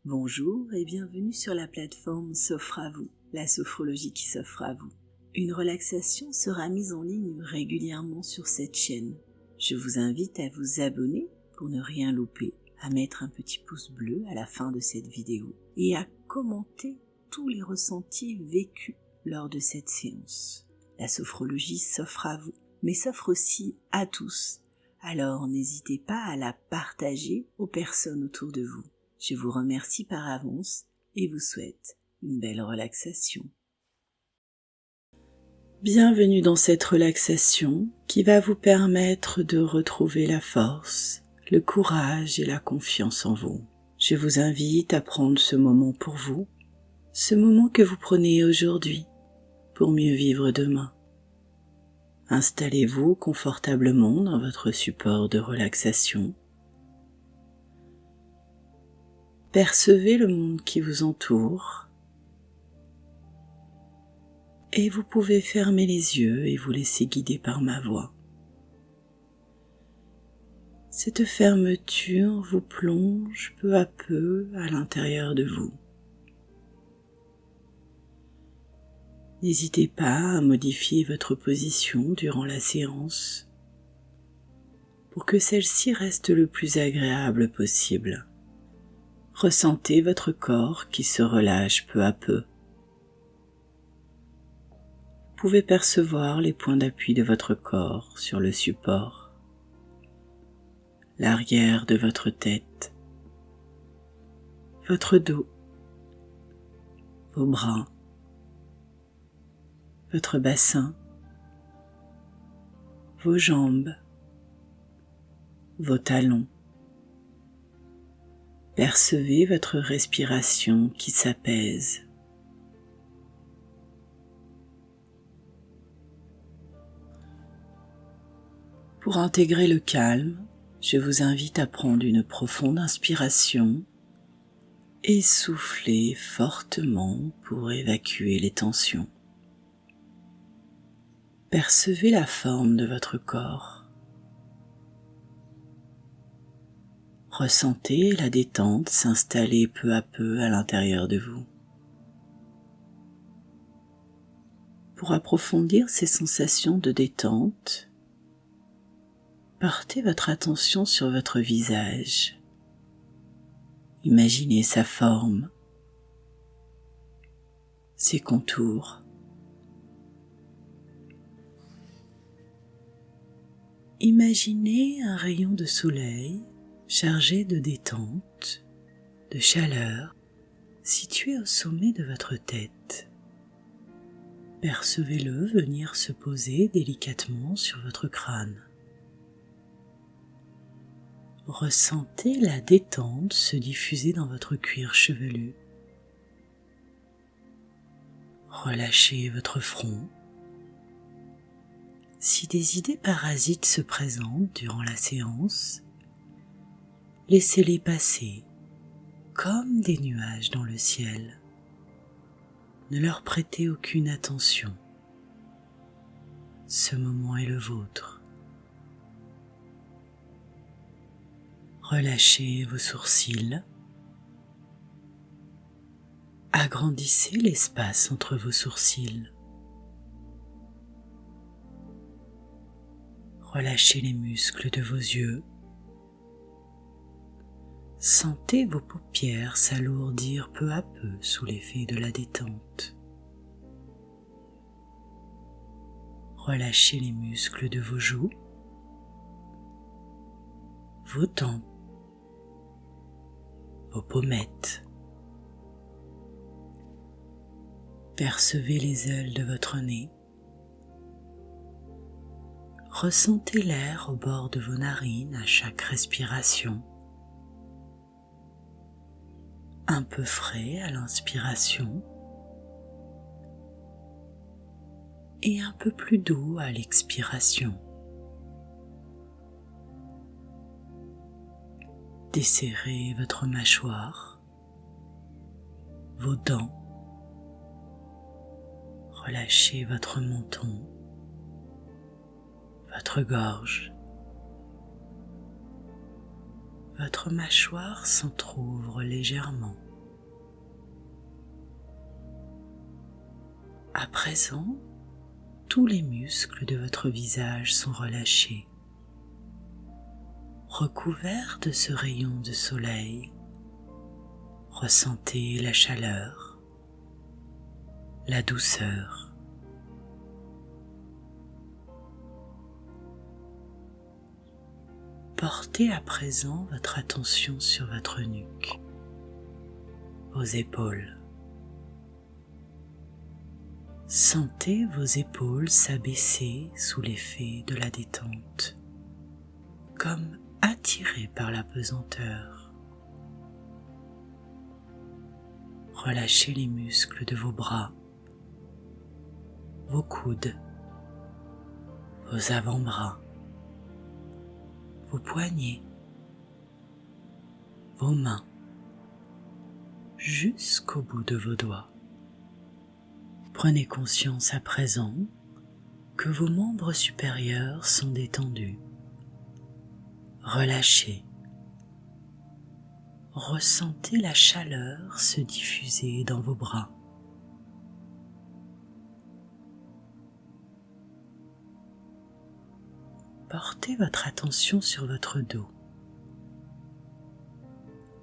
Bonjour et bienvenue sur la plateforme S'offre à vous, la sophrologie qui s'offre à vous. Une relaxation sera mise en ligne régulièrement sur cette chaîne. Je vous invite à vous abonner pour ne rien louper, à mettre un petit pouce bleu à la fin de cette vidéo et à commenter tous les ressentis vécus lors de cette séance. La sophrologie s'offre à vous, mais s'offre aussi à tous. Alors n'hésitez pas à la partager aux personnes autour de vous. Je vous remercie par avance et vous souhaite une belle relaxation. Bienvenue dans cette relaxation qui va vous permettre de retrouver la force, le courage et la confiance en vous. Je vous invite à prendre ce moment pour vous, ce moment que vous prenez aujourd'hui pour mieux vivre demain. Installez-vous confortablement dans votre support de relaxation. Percevez le monde qui vous entoure et vous pouvez fermer les yeux et vous laisser guider par ma voix. Cette fermeture vous plonge peu à peu à l'intérieur de vous. N'hésitez pas à modifier votre position durant la séance pour que celle-ci reste le plus agréable possible. Ressentez votre corps qui se relâche peu à peu. Vous pouvez percevoir les points d'appui de votre corps sur le support, l'arrière de votre tête, votre dos, vos bras, votre bassin, vos jambes, vos talons. Percevez votre respiration qui s'apaise. Pour intégrer le calme, je vous invite à prendre une profonde inspiration et souffler fortement pour évacuer les tensions. Percevez la forme de votre corps. Ressentez la détente s'installer peu à peu à l'intérieur de vous. Pour approfondir ces sensations de détente, portez votre attention sur votre visage. Imaginez sa forme, ses contours. Imaginez un rayon de soleil chargé de détente, de chaleur, situé au sommet de votre tête. Percevez-le venir se poser délicatement sur votre crâne. Ressentez la détente se diffuser dans votre cuir chevelu. Relâchez votre front. Si des idées parasites se présentent durant la séance, laissez-les passer comme des nuages dans le ciel. Ne leur prêtez aucune attention. Ce moment est le vôtre. Relâchez vos sourcils. Agrandissez l'espace entre vos sourcils. Relâchez les muscles de vos yeux. Sentez vos paupières s'alourdir peu à peu sous l'effet de la détente. Relâchez les muscles de vos joues, vos tempes, vos pommettes. Percevez les ailes de votre nez. Ressentez l'air au bord de vos narines à chaque respiration. Un peu frais à l'inspiration et un peu plus doux à l'expiration. Desserrez votre mâchoire, vos dents. Relâchez votre menton, votre gorge. Votre mâchoire s'entrouvre légèrement. À présent, tous les muscles de votre visage sont relâchés, recouverts de ce rayon de soleil. Ressentez la chaleur, la douceur. Portez à présent votre attention sur votre nuque, vos épaules. Sentez vos épaules s'abaisser sous l'effet de la détente, comme attirées par la pesanteur. Relâchez les muscles de vos bras, vos coudes, vos avant-bras, vos poignets, vos mains, jusqu'au bout de vos doigts. Prenez conscience à présent que vos membres supérieurs sont détendus. Relâchez. Ressentez la chaleur se diffuser dans vos bras. Portez votre attention sur votre dos.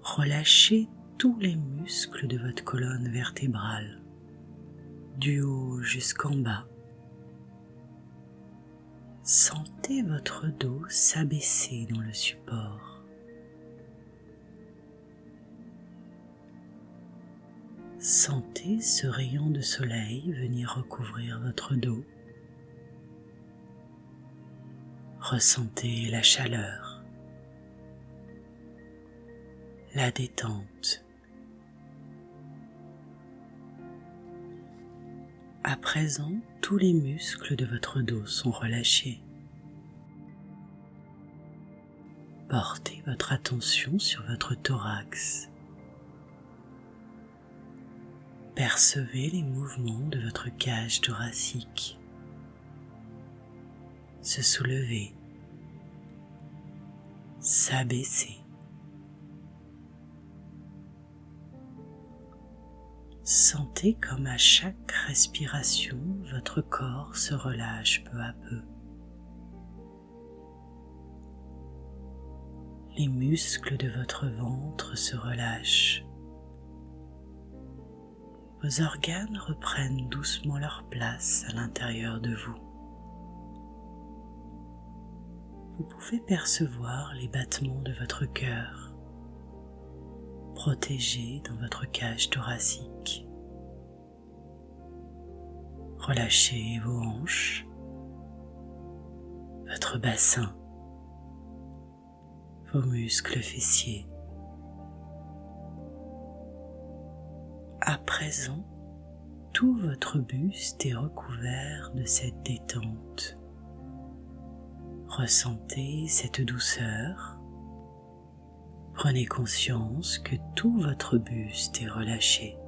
Relâchez tous les muscles de votre colonne vertébrale, du haut jusqu'en bas. Sentez votre dos s'abaisser dans le support. Sentez ce rayon de soleil venir recouvrir votre dos. Ressentez la chaleur, la détente. À présent, tous les muscles de votre dos sont relâchés. Portez votre attention sur votre thorax. Percevez les mouvements de votre cage thoracique. Se soulever, s'abaisser. Sentez comme à chaque respiration, votre corps se relâche peu à peu. Les muscles de votre ventre se relâchent. Vos organes reprennent doucement leur place à l'intérieur de vous. Vous pouvez percevoir les battements de votre cœur, protégés dans votre cage thoracique. Relâchez vos hanches, votre bassin, vos muscles fessiers. À présent, tout votre buste est recouvert de cette détente. Ressentez cette douceur. Prenez conscience que tout votre buste est relâché.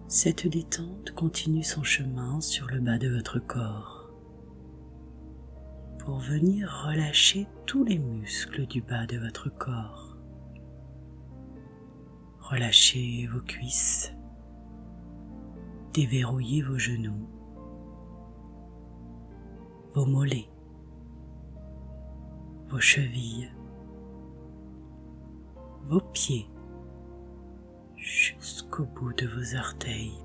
Cette détente continue son chemin sur le bas de votre corps pour venir relâcher tous les muscles du bas de votre corps. Relâchez vos cuisses, déverrouillez vos genoux, vos mollets, vos chevilles, vos pieds, jusqu'au bout de vos orteils.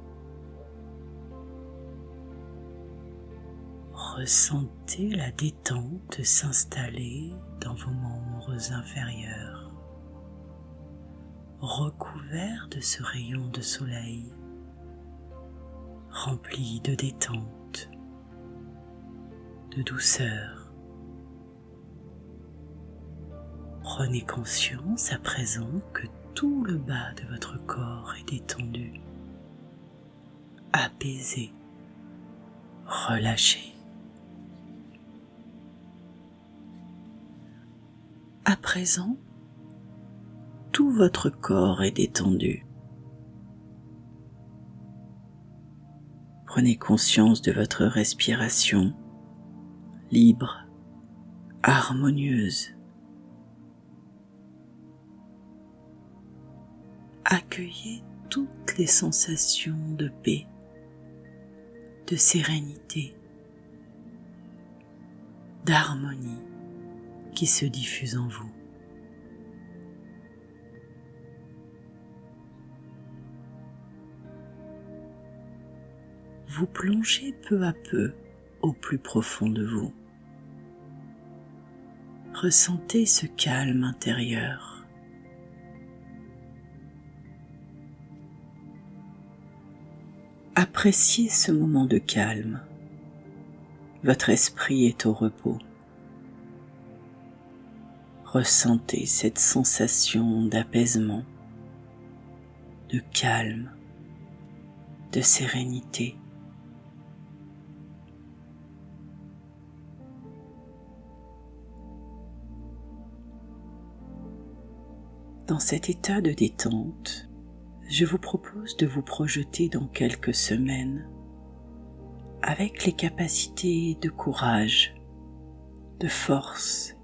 Ressentez la détente s'installer dans vos membres inférieurs, recouverts de ce rayon de soleil, rempli de détente, de douceur. Prenez conscience à présent que tout le bas de votre corps est détendu, apaisé, relâché. À présent, tout votre corps est détendu. Prenez conscience de votre respiration, libre, harmonieuse. Accueillez toutes les sensations de paix, de sérénité, d'harmonie qui se diffusent en vous. Vous plongez peu à peu au plus profond de vous. Ressentez ce calme intérieur. Appréciez ce moment de calme. Votre esprit est au repos. Ressentez cette sensation d'apaisement, de calme, de sérénité. Dans cet état de détente, je vous propose de vous projeter dans quelques semaines avec les capacités de courage, de force,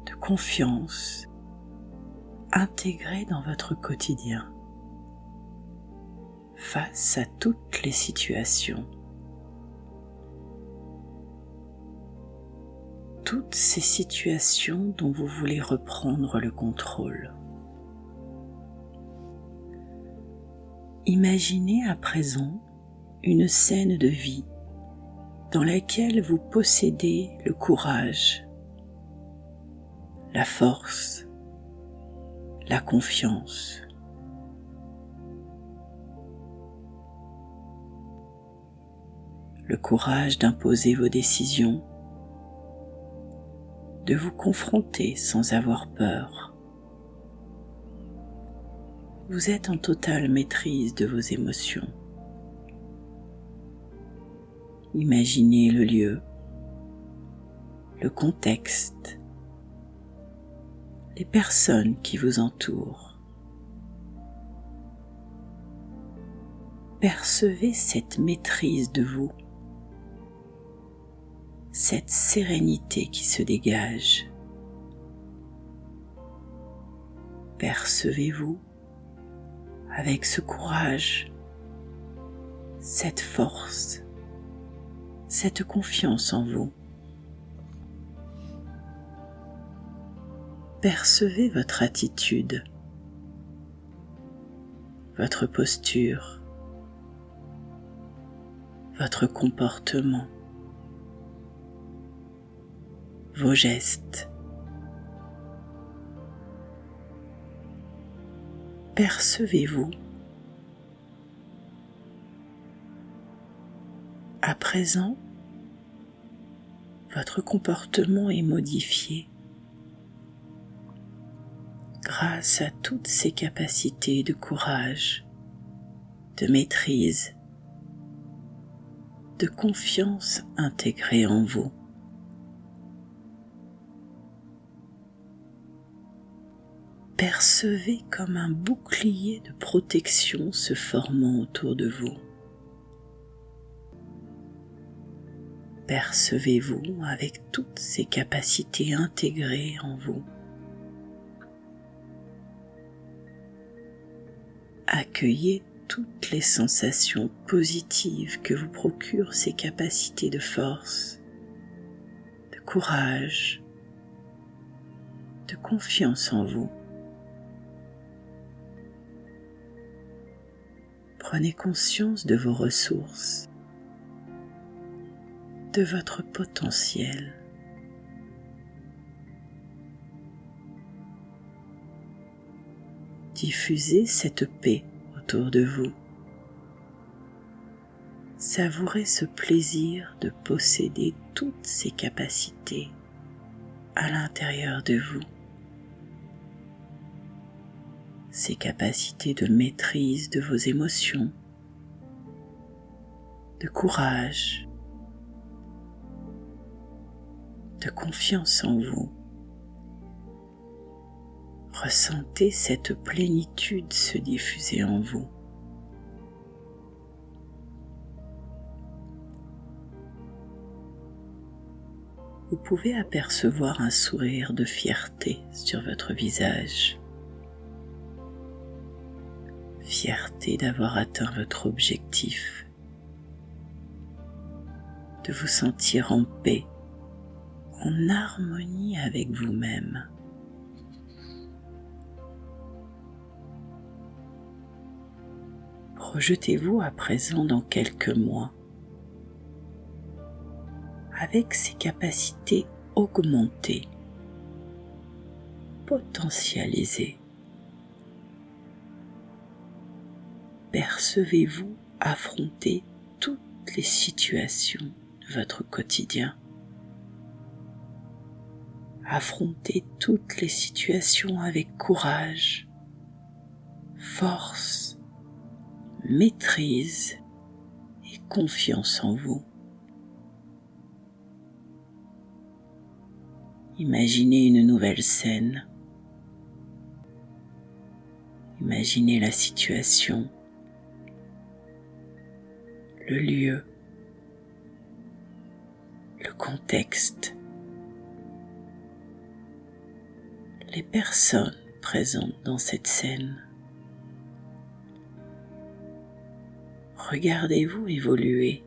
de confiance intégrées dans votre quotidien face à toutes les situations. Toutes ces situations dont vous voulez reprendre le contrôle. Imaginez à présent une scène de vie dans laquelle vous possédez le courage, la force, la confiance. Le courage d'imposer vos décisions, de vous confronter sans avoir peur. Vous êtes en totale maîtrise de vos émotions. Imaginez le lieu, le contexte, les personnes qui vous entourent. Percevez cette maîtrise de vous, cette sérénité qui se dégage. Percevez-vous avec ce courage, cette force, cette confiance en vous. Percevez votre attitude, votre posture, votre comportement, vos gestes. Percevez-vous. À présent, votre comportement est modifié grâce à toutes ces capacités de courage, de maîtrise, de confiance intégrées en vous. Percevez comme un bouclier de protection se formant autour de vous. Percevez-vous avec toutes ces capacités intégrées en vous. Accueillez toutes les sensations positives que vous procurent ces capacités de force, de courage, de confiance en vous. Prenez conscience de vos ressources, de votre potentiel. Diffusez cette paix autour de vous. Savourez ce plaisir de posséder toutes ces capacités à l'intérieur de vous. Ces capacités de maîtrise de vos émotions, de courage, de confiance en vous. Ressentez cette plénitude se diffuser en vous. Vous pouvez apercevoir un sourire de fierté sur votre visage. fierté d'avoir atteint votre objectif, de vous sentir en paix, en harmonie avec vous-même. Projetez-vous à présent dans quelques mois, avec ces capacités augmentées, potentialisées. Percevez-vous affronter toutes les situations de votre quotidien. Affrontez toutes les situations avec courage, force, maîtrise et confiance en vous. Imaginez une nouvelle scène. Imaginez la situation, le lieu, le contexte, les personnes présentes dans cette scène. Regardez-vous évoluer.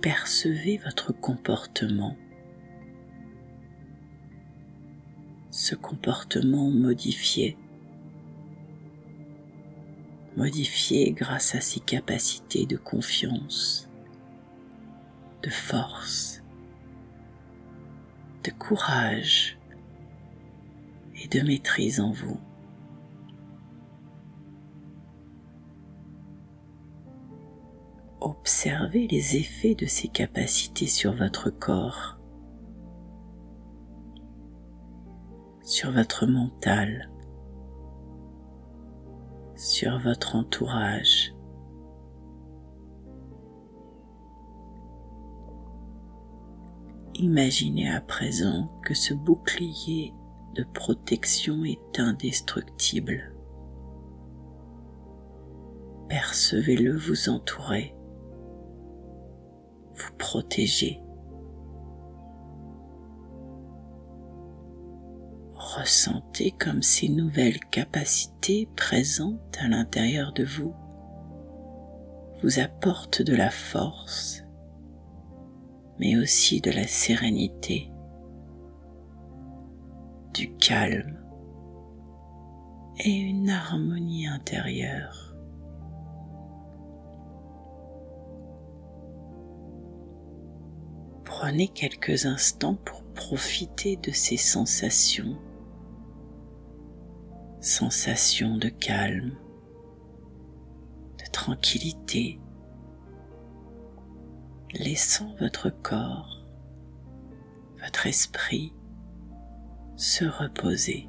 Percevez votre comportement. Ce comportement modifié grâce à ses capacités de confiance, de force, de courage et de maîtrise en vous. Observez les effets de ces capacités sur votre corps, sur votre mental, sur votre entourage. Imaginez à présent que ce bouclier de protection est indestructible. Percevez-le vous entourer, vous protéger. Ressentez comme ces nouvelles capacités présentes à l'intérieur de vous apportent de la force, mais aussi de la sérénité, du calme et une harmonie intérieure. Prenez quelques instants pour profiter de ces sensations de calme, de tranquillité, laissant votre corps, votre esprit se reposer.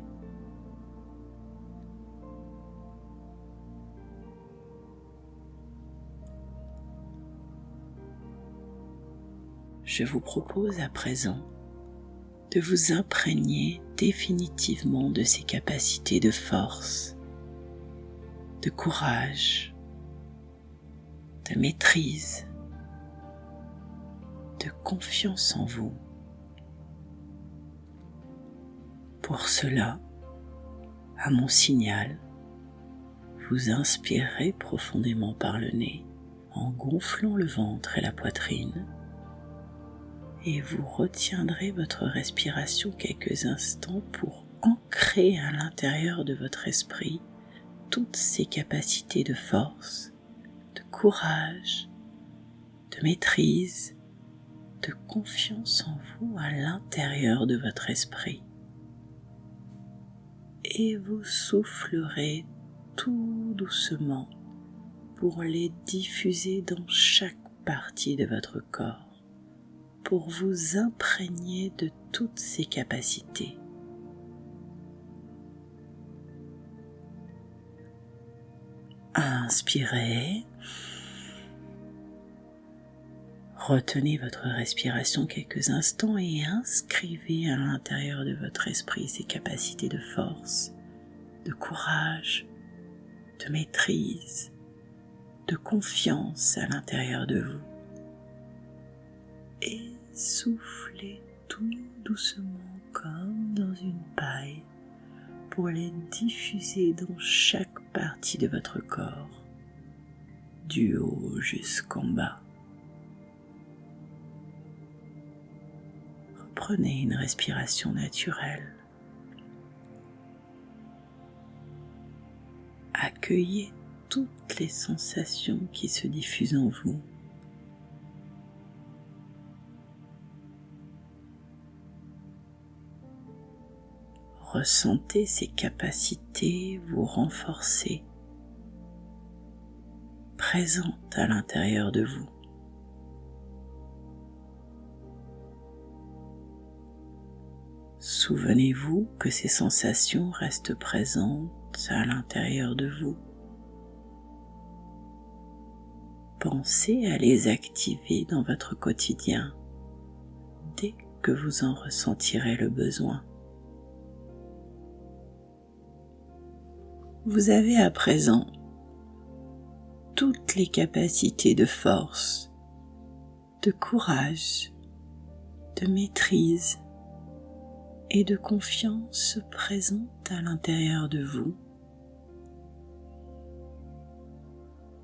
Je vous propose à présent de vous imprégner définitivement de ces capacités de force, de courage, de maîtrise, de confiance en vous. Pour cela, à mon signal, vous inspirez profondément par le nez en gonflant le ventre et la poitrine et vous retiendrez votre respiration quelques instants pour ancrer à l'intérieur de votre esprit toutes ces capacités de force, de courage, de maîtrise, de confiance en vous à l'intérieur de votre esprit. Et vous soufflerez tout doucement pour les diffuser dans chaque partie de votre corps, pour vous imprégner de toutes ces capacités. Inspirez. Retenez votre respiration quelques instants et inscrivez à l'intérieur de votre esprit ces capacités de force, de courage, de maîtrise, de confiance à l'intérieur de vous. Et soufflez tout doucement comme dans une paille pour les diffuser dans chaque partie de votre corps, du haut jusqu'en bas. Reprenez une respiration naturelle. Accueillez toutes les sensations qui se diffusent en vous. Ressentez ces capacités vous renforcer, présentes à l'intérieur de vous. Souvenez-vous que ces sensations restent présentes à l'intérieur de vous. Pensez à les activer dans votre quotidien dès que vous en ressentirez le besoin. Vous avez à présent toutes les capacités de force, de courage, de maîtrise et de confiance présentes à l'intérieur de vous.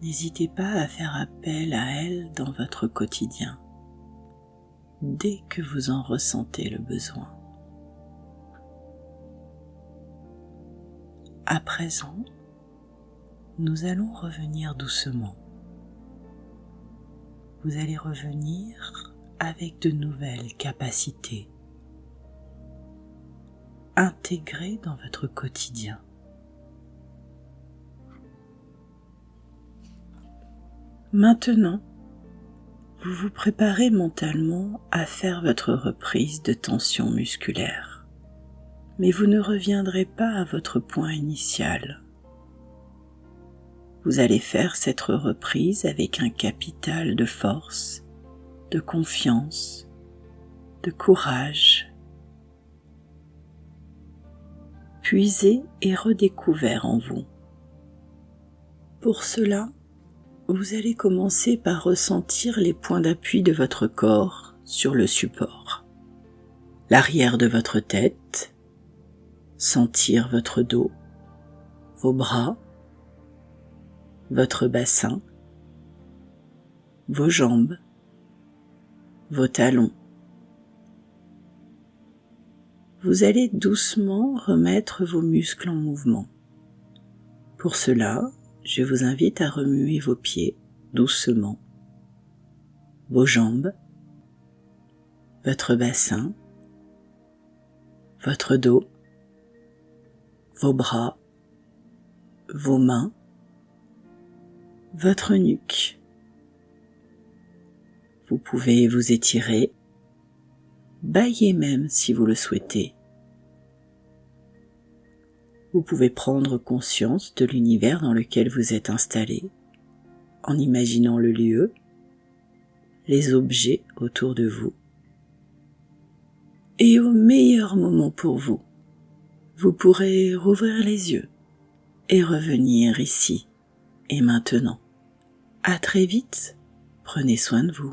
N'hésitez pas à faire appel à elles dans votre quotidien, dès que vous en ressentez le besoin. À présent, nous allons revenir doucement. Vous allez revenir avec de nouvelles capacités, intégrées dans votre quotidien. Maintenant, vous vous préparez mentalement à faire votre reprise de tension musculaire. Mais vous ne reviendrez pas à votre point initial. Vous allez faire cette reprise avec un capital de force, de confiance, de courage, puisé et redécouvert en vous. Pour cela, vous allez commencer par ressentir les points d'appui de votre corps sur le support. L'arrière de votre tête, sentir votre dos, vos bras, votre bassin, vos jambes, vos talons. Vous allez doucement remettre vos muscles en mouvement. Pour cela, je vous invite à remuer vos pieds doucement, vos jambes, votre bassin, votre dos, vos bras, vos mains, votre nuque. Vous pouvez vous étirer, bâiller même si vous le souhaitez. Vous pouvez prendre conscience de l'univers dans lequel vous êtes installé, en imaginant le lieu, les objets autour de vous. Et au meilleur moment pour vous, vous pourrez rouvrir les yeux et revenir ici et maintenant. À très vite, prenez soin de vous.